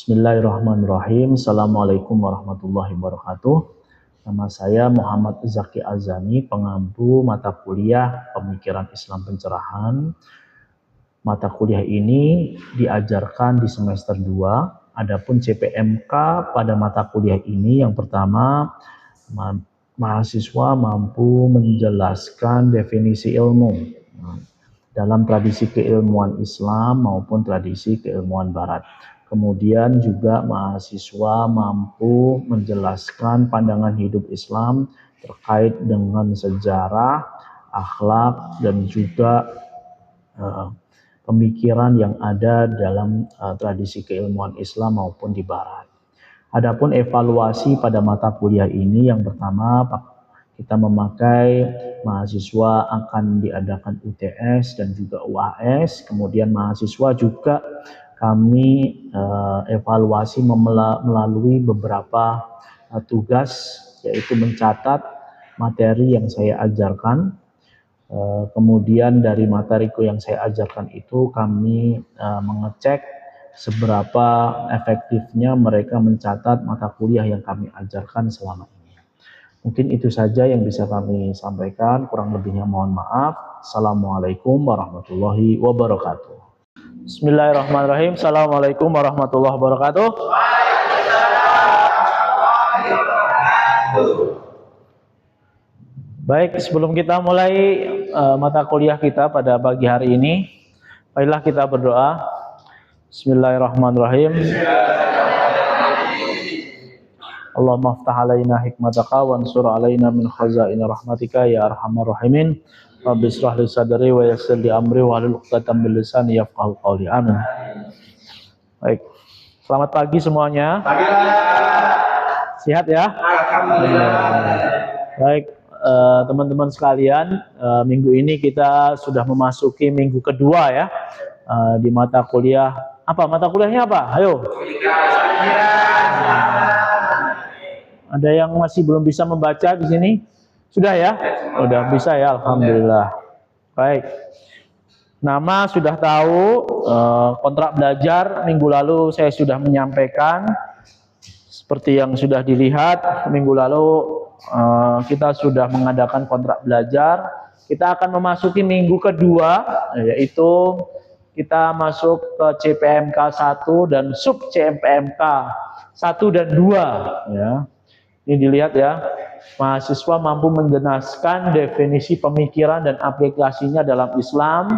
Bismillahirrahmanirrahim. Assalamualaikum warahmatullahi wabarakatuh. Nama saya Muhammad Zaki Azani, pengampu mata kuliah Pemikiran Islam Pencerahan. Mata kuliah ini diajarkan di semester 2. Adapun CPMK pada mata kuliah ini yang pertama, mahasiswa mampu menjelaskan definisi ilmu dalam tradisi keilmuan Islam maupun tradisi keilmuan Barat. Kemudian juga mahasiswa mampu menjelaskan pandangan hidup Islam terkait dengan sejarah, akhlak, dan juga pemikiran yang ada dalam tradisi keilmuan Islam maupun di Barat. Adapun evaluasi pada mata kuliah ini yang pertama, kita memakai mahasiswa akan diadakan UTS dan juga UAS. Kemudian mahasiswa juga kami evaluasi melalui beberapa tugas, yaitu mencatat materi yang saya ajarkan. Kemudian dari materiku yang saya ajarkan itu kami mengecek seberapa efektifnya mereka mencatat mata kuliah yang kami ajarkan selama ini. Mungkin itu saja yang bisa kami sampaikan, kurang lebihnya mohon maaf. Assalamualaikum warahmatullahi wabarakatuh. Bismillahirrahmanirrahim. Assalamualaikum warahmatullahi wabarakatuh. Baik, sebelum kita mulai mata kuliah kita pada pagi hari ini, marilah kita berdoa. Bismillahirrahmanirrahim. Allahumma aftah alaina hikmataka wansur alaina min khazaini rahmatika ya arhamar rahimin. Rabbi israh li sadri wa yassir li amri wahlul 'uqdatam min lisani yafqahu qawli. Amin. Baik. Selamat pagi semuanya. Sehat ya? Alhamdulillah. Baik, teman-teman sekalian, minggu ini kita sudah memasuki minggu kedua ya. Di mata kuliah apa? Mata kuliahnya apa? Ayo. Ada yang masih belum bisa membaca di sini? Sudah ya? Sudah bisa ya, alhamdulillah. Baik. Nama sudah tahu, kontrak belajar minggu lalu saya sudah menyampaikan. Seperti yang sudah dilihat, minggu lalu kita sudah mengadakan kontrak belajar. Kita akan memasuki minggu kedua, yaitu kita masuk ke CPMK 1 dan sub CPMK 1 dan 2 ya. Ini dilihat ya, mahasiswa mampu menjelaskan definisi pemikiran dan aplikasinya dalam Islam.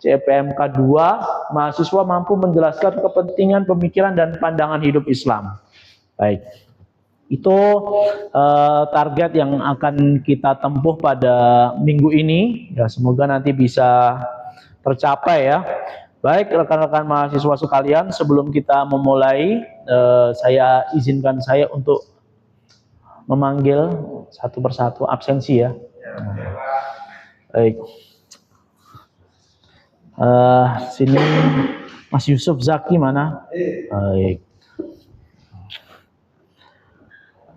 CPMK 2, mahasiswa mampu menjelaskan kepentingan pemikiran dan pandangan hidup Islam. Baik, itu target yang akan kita tempuh pada minggu ini. Ya, semoga nanti bisa tercapai ya. Baik rekan-rekan mahasiswa sekalian, sebelum kita memulai, saya izinkan saya untuk memanggil satu persatu absensi ya. Baik. Sini Mas Yusuf Zaki mana? Baik.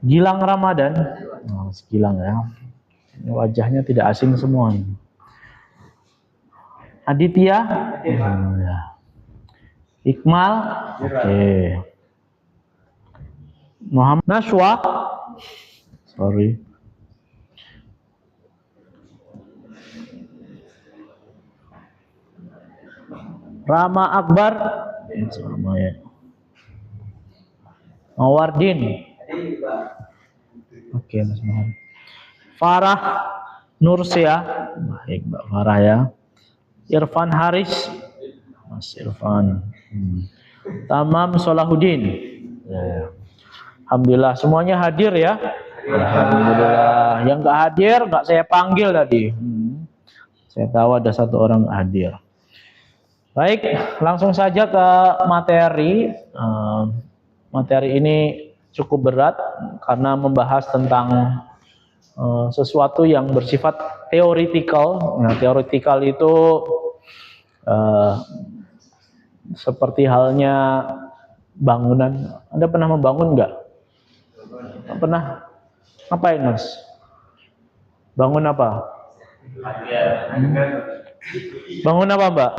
Gilang Ramadan. Mas Gilang ya. Wajahnya tidak asing semua. Aditya. Ya. Iqmal. Oke. Muhammad Nashwa. Sorry. Rama Akbar. Sama ya. Mawardin. Oke, Mas Muhammad. Farah Nursia. Baik, Mbak Farah ya. Irfan Haris. Mas Irfan. Tamam Solahuddin. Ya. Alhamdulillah semuanya hadir ya. Alhamdulillah. Yang nggak hadir nggak saya panggil tadi. Saya tahu ada satu orang hadir. Baik, langsung saja ke materi. Materi ini cukup berat karena membahas tentang sesuatu yang bersifat teoretikal. Nah, teoretikal itu seperti halnya bangunan. Anda pernah membangun nggak? Pernah? Ngapain Mas? Bangun apa? Bangun apa Mbak?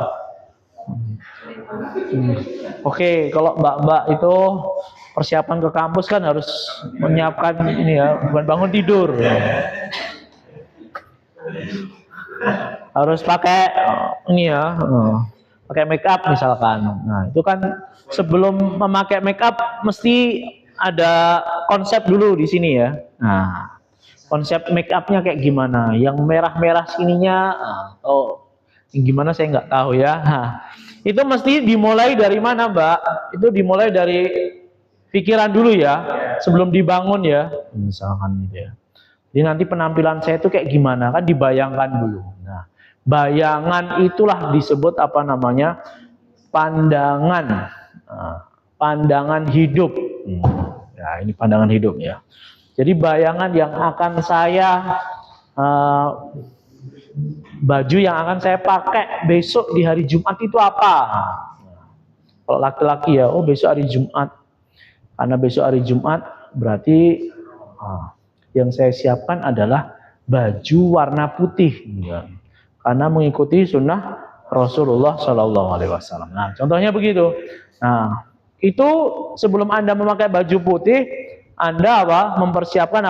Oke, kalau mbak-mbak itu persiapan ke kampus kan harus menyiapkan ini ya, bukan bangun tidur. Harus pakai ini ya, pakai make up misalkan. Nah, itu kan sebelum memakai make up mesti ada konsep dulu di sini ya. Nah, konsep make upnya kayak gimana? Yang merah-merah sininya, gimana saya nggak tahu ya. Nah, itu mesti dimulai dari mana, Mbak? Itu dimulai dari pikiran dulu ya, sebelum dibangun ya, misalkan gitu ya. Jadi nanti penampilan saya itu kayak gimana kan dibayangkan dulu. Nah, bayangan itulah disebut apa namanya? Pandangan. Pandangan hidup. Ya, ini pandangan hidup ya. Jadi bayangan yang akan saya baju yang akan saya pakai besok di hari Jumat itu apa? Kalau laki-laki ya, oh besok hari Jumat. Karena besok hari Jumat berarti yang saya siapkan adalah baju warna putih. Ya. Karena mengikuti sunnah Rasulullah Shallallahu Alaihi Wasallam. Nah, contohnya begitu. Nah, itu sebelum Anda memakai baju putih, Anda mempersiapkan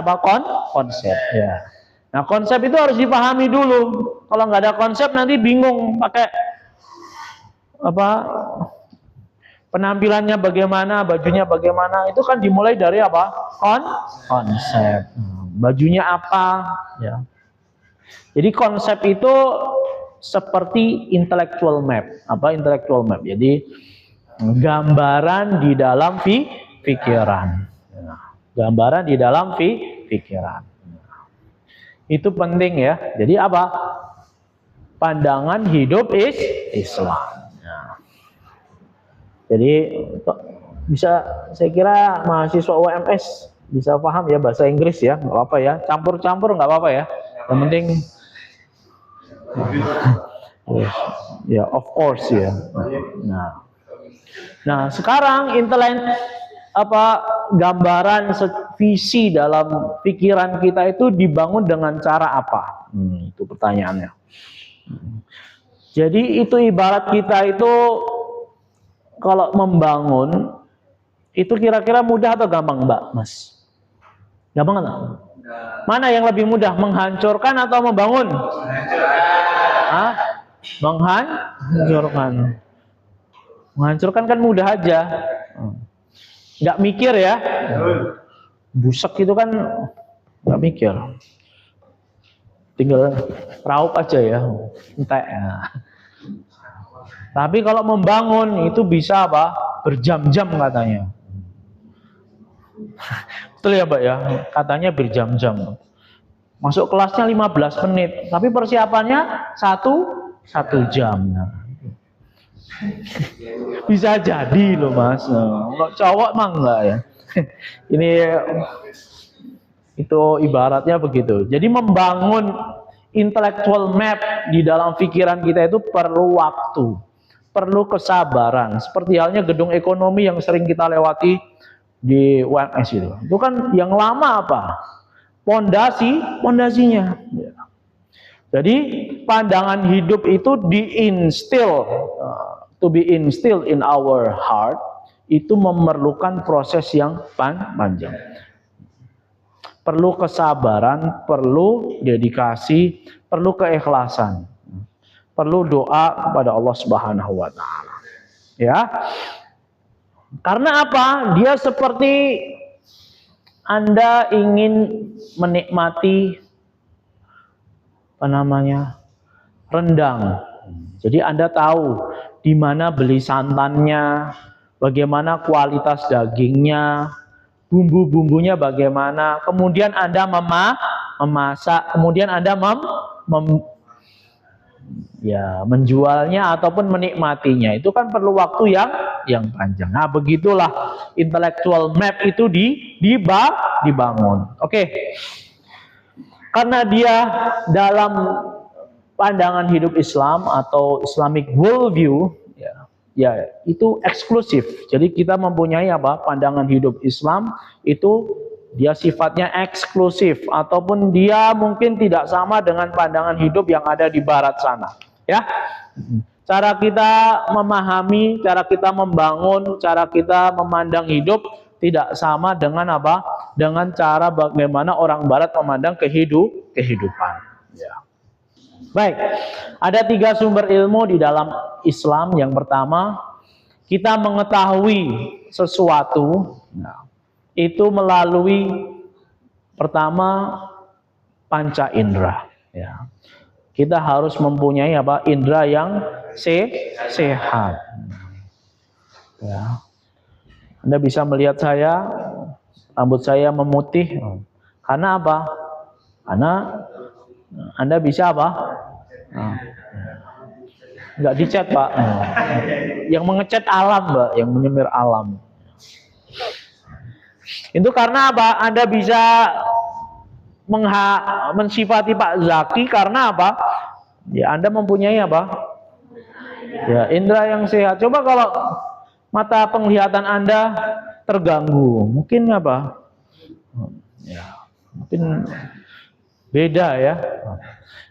konsep. Ya. Nah, konsep itu harus dipahami dulu. Kalau nggak ada konsep nanti bingung pakai penampilannya bagaimana, bajunya bagaimana. Itu kan dimulai dari konsep. Bajunya apa, ya. Jadi konsep itu seperti intellectual map. Apa intellectual map? Jadi gambaran di dalam pikiran. Gambaran di dalam pikiran. Itu penting ya. Jadi apa? Pandangan hidup Islam. Nah. Jadi bisa, saya kira mahasiswa UMS bisa paham ya bahasa Inggris ya, nggak apa-apa ya. Campur-campur nggak apa-apa ya. Yang penting ya, of course ya. Nah sekarang gambaran visi dalam pikiran kita itu dibangun dengan cara apa? Itu pertanyaannya. Jadi itu ibarat kita itu kalau membangun itu kira-kira mudah atau gampang, Mbak, Mas? Gampang atau? Mana yang lebih mudah, menghancurkan atau membangun? Menghancurkan. Menghancurkan kan mudah aja. Nggak mikir ya. Busek itu kan nggak mikir. Tinggal raup aja ya. Entek. Tapi kalau membangun itu bisa berjam-jam katanya. Betul ya, Mbak ya? Katanya berjam-jam. Masuk kelasnya 15 menit, tapi persiapannya satu jam. Bisa jadi loh, Mas. Kalau cowok mah enggak ya. Ini itu ibaratnya begitu. Jadi membangun intellectual map di dalam pikiran kita itu perlu waktu, perlu kesabaran. Seperti halnya gedung ekonomi yang sering kita lewati di UMS itu. Itu kan yang lama apa? Pondasinya. Jadi pandangan hidup itu to be instilled in our heart, itu memerlukan proses yang panjang. Perlu kesabaran, perlu dedikasi, perlu keikhlasan. Perlu doa kepada Allah Subhanahu wa taala. Ya. Karena apa? Dia seperti Anda ingin menikmati rendang. Jadi Anda tahu di mana beli santannya, bagaimana kualitas dagingnya, bumbu-bumbunya bagaimana. Kemudian Anda memasak, kemudian Anda menjualnya ataupun menikmatinya. Itu kan perlu waktu yang panjang. Nah, begitulah intellectual map itu dibangun. Oke. Karena dia dalam pandangan hidup Islam atau Islamic worldview, ya itu eksklusif. Jadi kita mempunyai pandangan hidup Islam itu dia sifatnya eksklusif, ataupun dia mungkin tidak sama dengan pandangan hidup yang ada di barat sana. Ya, cara kita memahami, cara kita membangun, cara kita memandang hidup tidak sama dengan apa? Dengan cara bagaimana orang Barat memandang kehidupan. Ya. Baik, ada 3 sumber ilmu di dalam Islam. Yang pertama, kita mengetahui sesuatu, itu melalui pertama panca indera. Ya. Kita harus mempunyai apa? Indera yang sehat. Ya. Anda bisa melihat saya, rambut saya memutih. Karena apa? Karena Anda bisa apa? Nggak dicat, Pak. Yang mengecat alam, Mbak. Yang menyemir alam. Itu karena apa? Anda bisa mensifati Pak Zaki karena apa? Ya, Anda mempunyai apa? Ya, indera yang sehat. Coba kalau mata penglihatan Anda terganggu, mungkin apa? Ya, mungkin beda ya.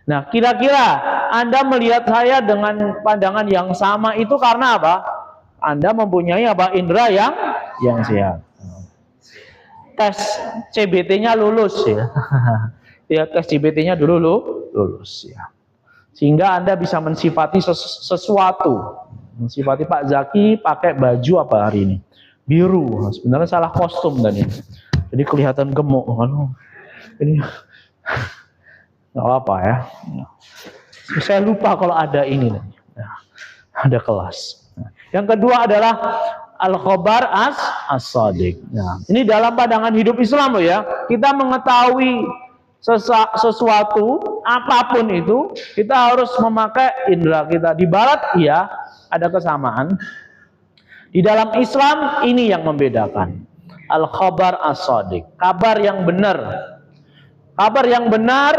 Nah, kira-kira Anda melihat saya dengan pandangan yang sama itu karena apa? Anda mempunyai apa? Indera yang sehat. Tes CBT-nya lulus ya. Ya, tes CBT-nya dulu lulus ya. Sehingga Anda bisa mensifati sesuatu. Mensifati Pak Zaki pakai baju apa hari ini? Biru. Sebenarnya salah kostum tadi. Jadi kelihatan gemuk. Ini nggak apa ya. Saya lupa kalau ada ini. Ada kelas. Yang kedua adalah al-khabar as-sadiq. Nah, ini dalam pandangan hidup Islam loh ya. Kita mengetahui sesuatu apapun itu, kita harus memakai indera kita. Di Barat ya ada kesamaan. Di dalam Islam ini yang membedakan. Al-khabar as-sadiq. Kabar yang benar. Kabar yang benar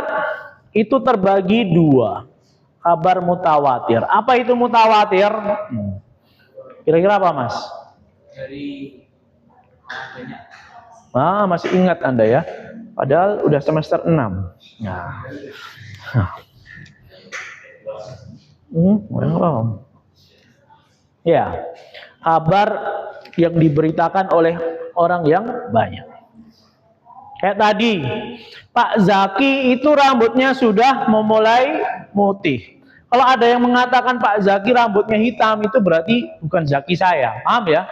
itu terbagi 2. Kabar mutawatir. Apa itu mutawatir? Kira-kira apa, Mas? Dari masih ingat Anda ya? Padahal udah semester 6. Nah. Ya, kabar yang diberitakan oleh orang yang banyak. Kayak tadi, Pak Zaki itu rambutnya sudah memulai putih. Kalau ada yang mengatakan Pak Zaki rambutnya hitam, itu berarti bukan Zaki saya. Paham ya?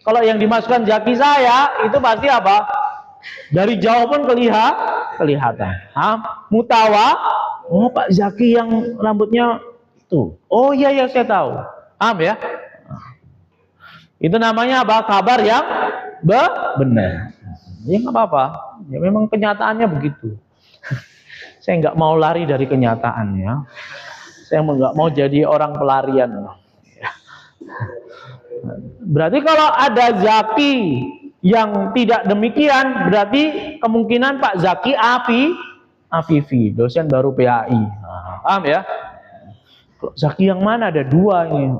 Kalau yang dimasukkan Zaki saya, itu pasti apa? Dari jauh pun kelihatan. Mutawa, oh Pak Zaki yang rambutnya itu. Oh iya saya tahu. Paham ya? Itu namanya apa? Kabar yang benar. Ya nggak apa-apa. Ya memang kenyataannya begitu. Saya nggak mau lari dari kenyataannya. Saya nggak mau jadi orang pelarian. Berarti kalau ada Zaki yang tidak demikian, berarti kemungkinan Pak Zaki Afifi, dosen baru PAI. Paham ya? Zaki yang mana? Ada 2 ini.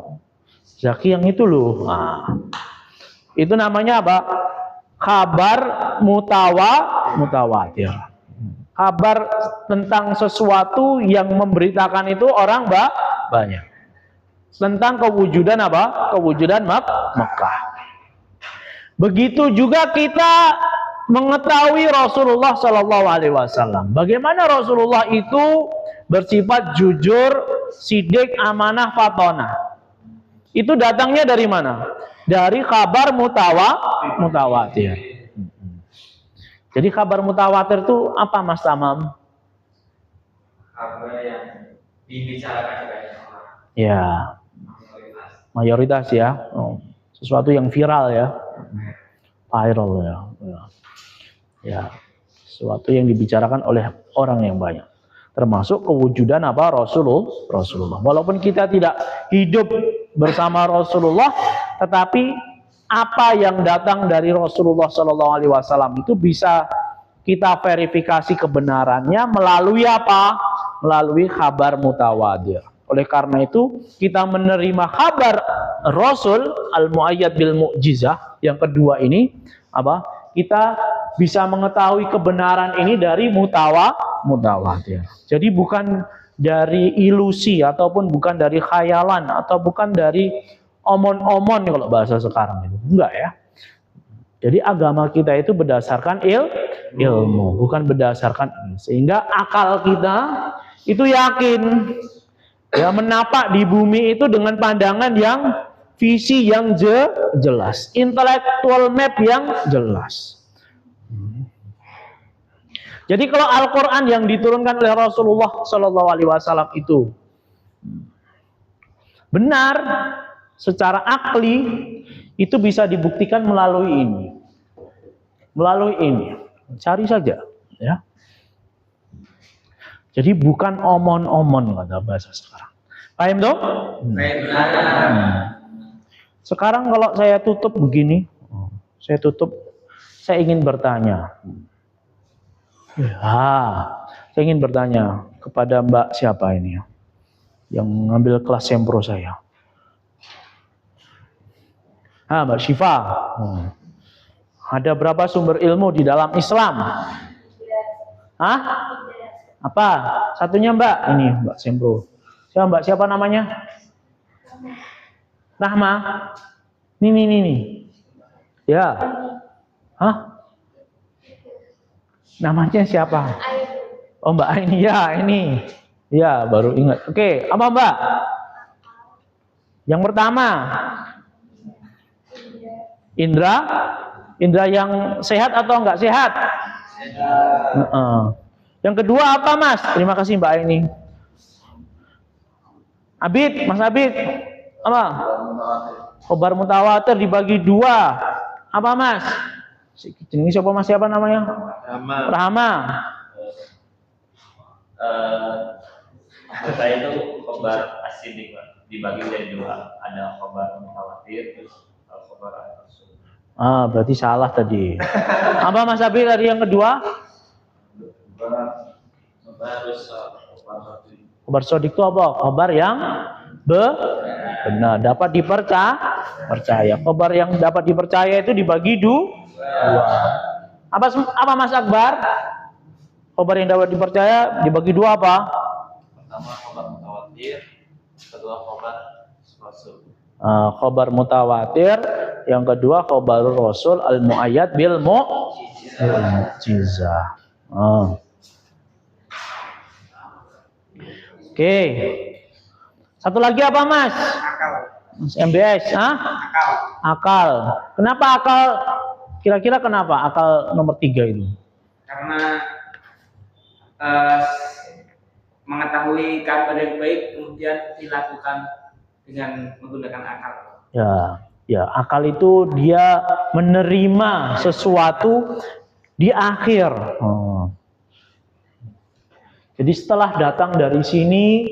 Zaki yang itu loh. Itu namanya apa? Kabar mutawatir. Kabar tentang sesuatu yang memberitakan itu orang banyak. Tentang kewujudan apa? Kewujudan Makkah. Begitu juga kita mengetahui Rasulullah Shallallahu Alaihi Wasallam. Bagaimana Rasulullah itu bersifat jujur, sidik, amanah, fatonah. Itu datangnya dari mana? Dari kabar mutawatir. Jadi kabar mutawatir itu apa, Mas Tamam? Kabar yang dibicarakan banyak orang. Ya, mayoritas ya. Sesuatu yang viral ya. Viral ya. Ya, sesuatu yang dibicarakan oleh orang yang banyak. Termasuk kewujudan apa? Rasulullah. Walaupun kita tidak hidup bersama Rasulullah, tetapi apa yang datang dari Rasulullah Shallallahu Alaihi Wasallam itu bisa kita verifikasi kebenarannya melalui apa? Melalui kabar mutawatir. Oleh karena itu kita menerima kabar Rasul al-muayyad bil mu'jizah. Yang kedua ini apa? Kita bisa mengetahui kebenaran ini dari mutawatir. Jadi bukan dari ilusi ataupun bukan dari khayalan atau bukan dari omon-omon kalau bahasa sekarang itu. Enggak ya. Jadi agama kita itu berdasarkan ilmu, bukan berdasarkan ini. Sehingga akal kita itu yakin ya menapak di bumi itu dengan pandangan yang visi yang jelas, intellectual map yang jelas. Jadi kalau Al-Quran yang diturunkan oleh Rasulullah Shallallahu Alaihi Wasallam itu benar secara akli, itu bisa dibuktikan melalui ini, cari saja, ya. Jadi bukan omon-omon kata bahasa sekarang. Paham dong? Sekarang kalau saya tutup begini, saya ingin bertanya. Ya, saya ingin bertanya kepada Mbak siapa ini yang ngambil kelas sempro saya. Mbak Syifa. Ada berapa sumber ilmu di dalam Islam? Apa? Satunya Mbak, ini Mbak sempro. Siapa namanya? Rahma. Nih. Ya. Namanya siapa? Oh Mbak Aini, ya ini. Ya baru ingat. Oke, apa Mbak? Yang pertama Indra yang sehat atau enggak sehat? Yang kedua apa Mas? Terima kasih Mbak Aini. Mas Abid, apa? Khobar mutawatir dibagi 2. Apa Mas? Ini siapa namanya? Rahma. Saya itu khobar asidik dibagi jadi 2. Ada khobar mutawatir, terus khobar rasul. Berarti salah tadi. Apa Mas Abid tadi yang kedua? Khobar sodik itu apa? Khobar yang benar, dapat dipercaya. Khobar yang dapat dipercaya itu dibagi 2. Apa Mas Akbar? Khobar yang dapat dipercaya dibagi 2 apa? Pertama khobar mutawatir, kedua khobar rasul. Khobar mutawatir, yang kedua khobar rasul al-muayyad bil mu'jizah. Oke. Satu lagi apa Mas? Mas MBS, Akal. Kenapa akal? Kira-kira kenapa akal nomor 3 itu? Karena mengetahui kabar yang baik kemudian dilakukan dengan menggunakan akal. Ya, akal itu dia menerima sesuatu di akhir. Jadi setelah datang dari sini,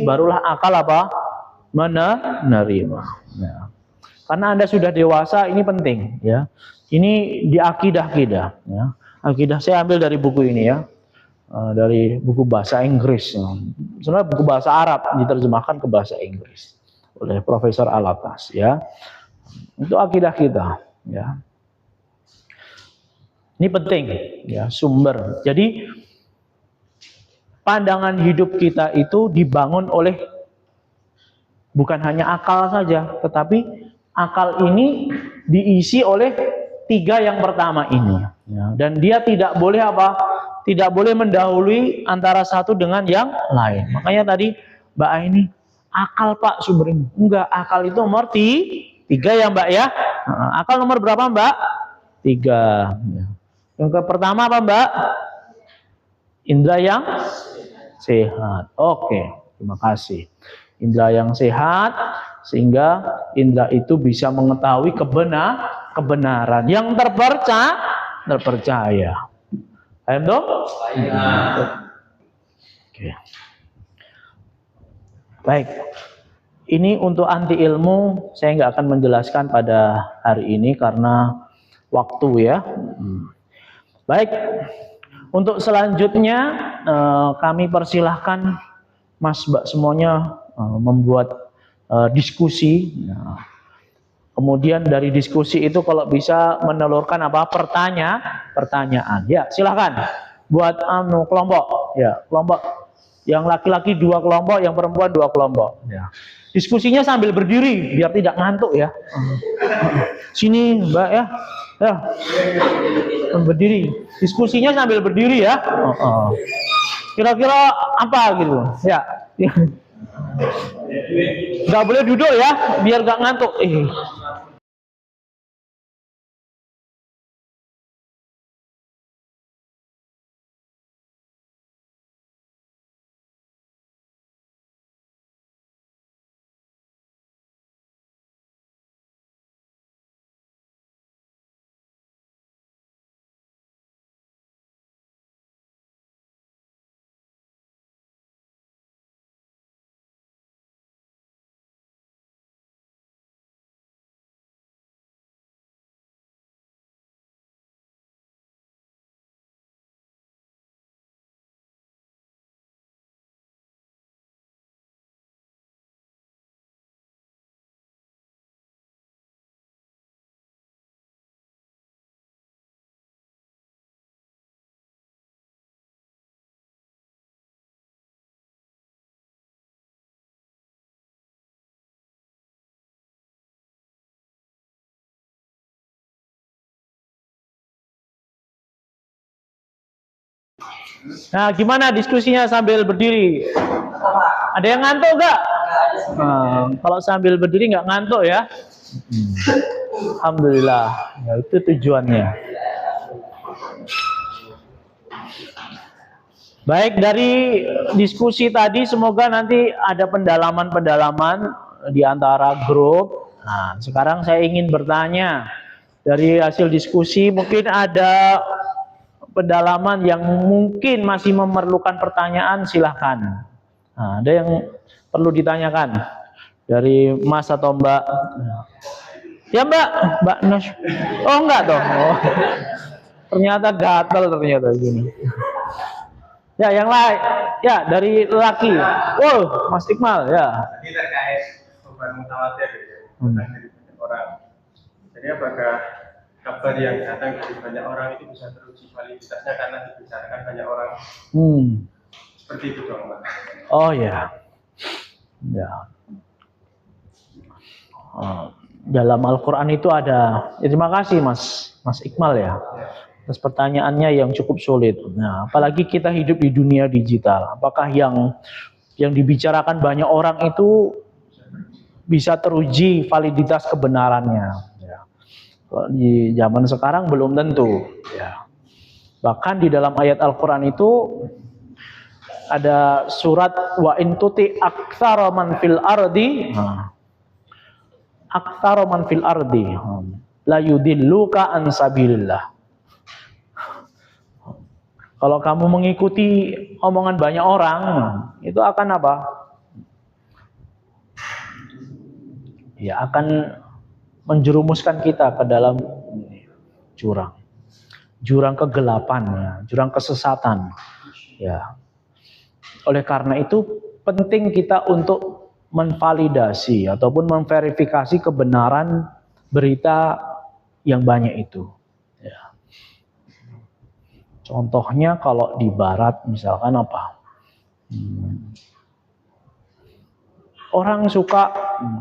barulah akal apa? Menerima. Ya. Karena Anda sudah dewasa, ini penting, ya. Ini di akidah kita, ya. Akidah saya ambil dari buku ini, ya. Dari buku bahasa Inggris. Ya. Sebenarnya buku bahasa Arab diterjemahkan ke bahasa Inggris oleh Profesor Alatas, ya. Itu akidah kita, ya. Ini penting, ya, sumber. Jadi pandangan hidup kita itu dibangun oleh bukan hanya akal saja, tetapi akal ini diisi oleh 3 yang pertama ini, ya. Dan dia tidak boleh apa? Tidak boleh mendahului antara satu dengan yang lain. Makanya tadi Mbak Aini, akal Pak sumber ini. Enggak, akal itu nomor 3 ya Mbak ya. Akal nomor berapa Mbak? 3. Ya. Yang pertama apa Mbak? Indra yang sehat. Oke, terima kasih. Indra yang sehat, sehingga indra itu bisa mengetahui kebenaran yang terpercaya. Paham dong? Oke. Baik. Ini untuk anti ilmu saya nggak akan menjelaskan pada hari ini karena waktu ya. Baik. Untuk selanjutnya kami persilahkan Mas Mbak semuanya membuat diskusi. Kemudian dari diskusi itu kalau bisa menelurkan apa? Pertanyaan. Ya, silakan buat kelompok. Ya, kelompok Yang laki-laki 2 kelompok, yang perempuan 2 kelompok. Ya. Diskusinya sambil berdiri biar tidak ngantuk ya. Sini Mbak ya. Ya. Berdiri. Diskusinya sambil berdiri ya. Kira-kira apa gitu? Ya. Nggak boleh duduk ya, biar nggak ngantuk. Nah, gimana diskusinya sambil berdiri? Ada yang ngantuk nggak? Kalau sambil berdiri nggak ngantuk ya? Alhamdulillah, ya, itu tujuannya. Baik, dari diskusi tadi semoga nanti ada pendalaman-pendalaman di antara grup. Nah, sekarang saya ingin bertanya, dari hasil diskusi mungkin ada pendalaman yang mungkin masih memerlukan pertanyaan, silahkan. Nah, ada yang perlu ditanyakan dari Mas atau Mbak? Ya Mbak Nas. Oh enggak toh. Oh. Ternyata gatal ternyata gini. Ya yang lain. Ya dari laki. Oh Mas Iqmal ya. Ini terkait beban mutawatir dari banyak orang. Jadi apakah kabar yang datang dari banyak orang itu bisa teruji validitasnya karena dibicarakan banyak orang? Seperti itu dong, Pak. Oh ya. Ya. Dalam Al-Quran itu ada. Ya, terima kasih Mas Iqmal ya. Atas pertanyaannya yang cukup sulit. Nah, apalagi kita hidup di dunia digital. Apakah yang dibicarakan banyak orang itu bisa teruji validitas kebenarannya? Ya. Di zaman sekarang belum tentu. Ya. Bahkan di dalam ayat Al-Quran itu ada surat wa in tuti aktsara man fil ardi. Aktsara man fil ardi la yudilluka an sabilillah. Kalau kamu mengikuti omongan banyak orang, itu akan apa? Ya akan menjerumuskan kita ke dalam jurang kegelapan, ya, jurang kesesatan. Ya. Oleh karena itu penting kita untuk menvalidasi ataupun memverifikasi kebenaran berita yang banyak itu. Ya. Contohnya kalau di Barat misalkan apa?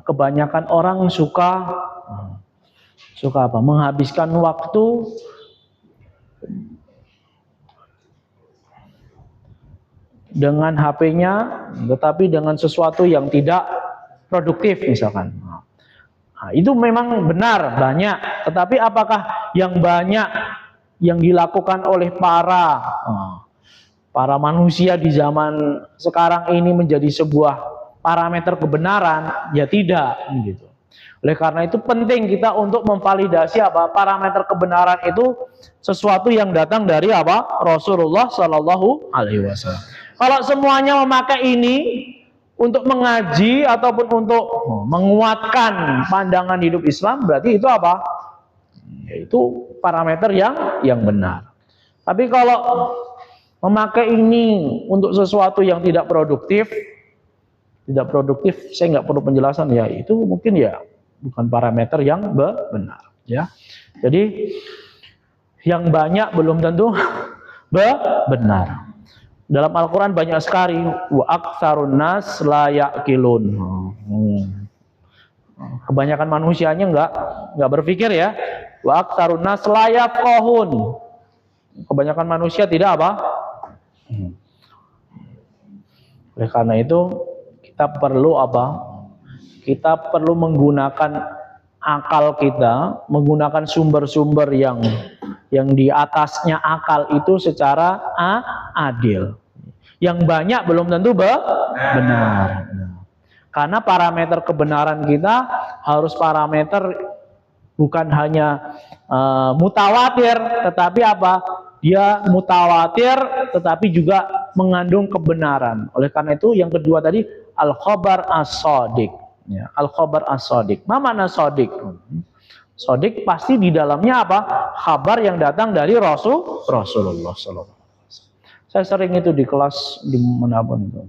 Kebanyakan orang suka apa? Menghabiskan waktu dengan HP-nya, tetapi dengan sesuatu yang tidak produktif misalkan. Nah, itu memang benar banyak, tetapi apakah yang banyak yang dilakukan oleh para manusia di zaman sekarang ini menjadi sebuah parameter kebenaran? Ya tidak, gitu. Oleh karena itu penting kita untuk memvalidasi apa parameter kebenaran itu sesuatu yang datang dari apa Rasulullah Shallallahu Alaihi Wasallam. Kalau semuanya memakai ini untuk mengaji ataupun untuk menguatkan pandangan hidup Islam, berarti itu apa? Yaitu parameter yang benar. Tapi kalau memakai ini untuk sesuatu yang tidak produktif, saya nggak perlu penjelasan ya, itu mungkin ya bukan parameter yang benar. Ya, jadi yang banyak belum tentu benar. Dalam Al-Quran banyak sekali wa aktsarun nas la yaqilun. Kebanyakan manusianya enggak berpikir ya. Wa aktsarun nas la yafqahun. Kebanyakan manusia tidak apa? Oleh karena itu kita perlu apa? Kita perlu menggunakan akal kita, menggunakan sumber-sumber yang di atasnya akal itu secara adil. Yang banyak belum tentu benar. Karena parameter kebenaran kita harus parameter bukan hanya mutawatir, tetapi apa? Dia mutawatir tetapi juga mengandung kebenaran. Oleh karena itu yang kedua tadi al-khabar as-shadiq. Ya, al-khabar as-shadiq. Ma makna shadiq? Shadiq pasti di dalamnya apa? Kabar yang datang dari Rasulullah SAW. Saya sering itu di kelas di manapun itu.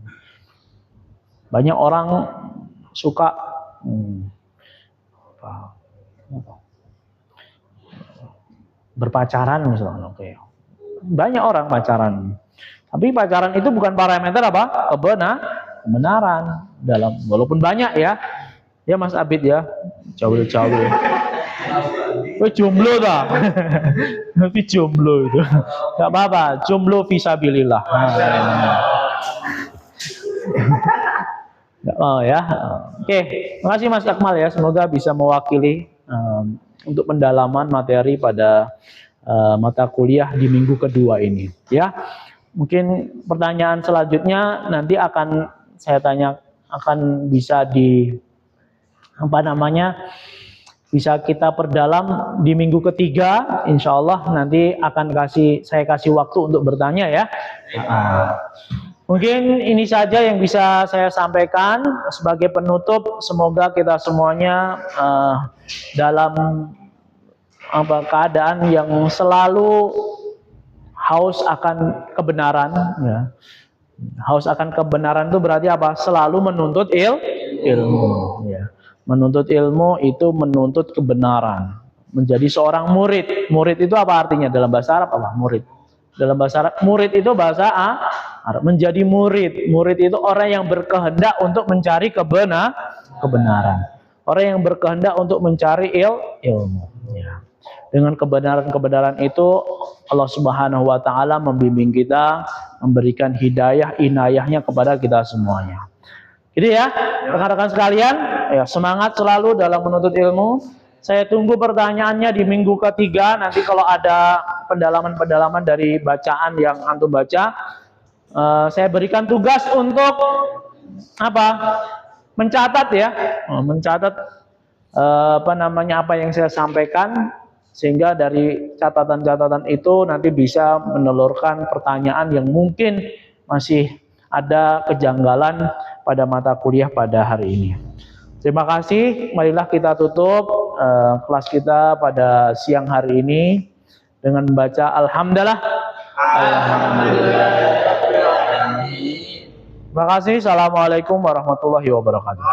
Banyak orang suka berpacaran misalnya. Oke. Banyak orang pacaran. Tapi pacaran itu bukan parameter apa? Kebenaran dalam walaupun banyak ya. Ya Mas Abid ya. Jauh-jauh. Jomblo dah. Tapi jomblo itu. Enggak apa-apa, jomblo fisabilillah. Oh ya. Oke, makasih Mas Akmal ya. Semoga bisa mewakili untuk pendalaman materi pada mata kuliah di minggu kedua ini ya. Mungkin pertanyaan selanjutnya nanti akan saya tanya, akan bisa bisa kita perdalam di minggu ketiga. Insya Allah nanti akan saya kasih waktu untuk bertanya ya. Mungkin ini saja yang bisa saya sampaikan sebagai penutup. Semoga kita semuanya dalam keadaan yang selalu haus akan kebenaran ya. Haus akan kebenaran itu berarti apa? Selalu menuntut ilmu ya. Menuntut ilmu itu menuntut kebenaran. Menjadi seorang murid. Murid itu apa artinya dalam bahasa Arab? Apa? Murid. Dalam bahasa Arab, murid itu bahasa Arab. Menjadi murid. Murid itu orang yang berkehendak untuk mencari kebenaran. Orang yang berkehendak untuk mencari ilmu. Ya. Dengan kebenaran-kebenaran itu Allah Subhanahu wa taala membimbing kita, memberikan hidayah, inayahnya kepada kita semuanya. Jadi ya, rekan-rekan sekalian, ya semangat selalu dalam menuntut ilmu. Saya tunggu pertanyaannya di minggu ketiga. Nanti kalau ada pendalaman-pendalaman dari bacaan yang antum baca, saya berikan tugas untuk apa? Mencatat ya, mencatat apa yang saya sampaikan, sehingga dari catatan-catatan itu nanti bisa menelurkan pertanyaan yang mungkin masih ada kejanggalan pada mata kuliah pada hari ini. Terima kasih. Marilah kita tutup kelas kita pada siang hari ini dengan membaca Alhamdulillah. Terima kasih. Assalamualaikum warahmatullahi wabarakatuh.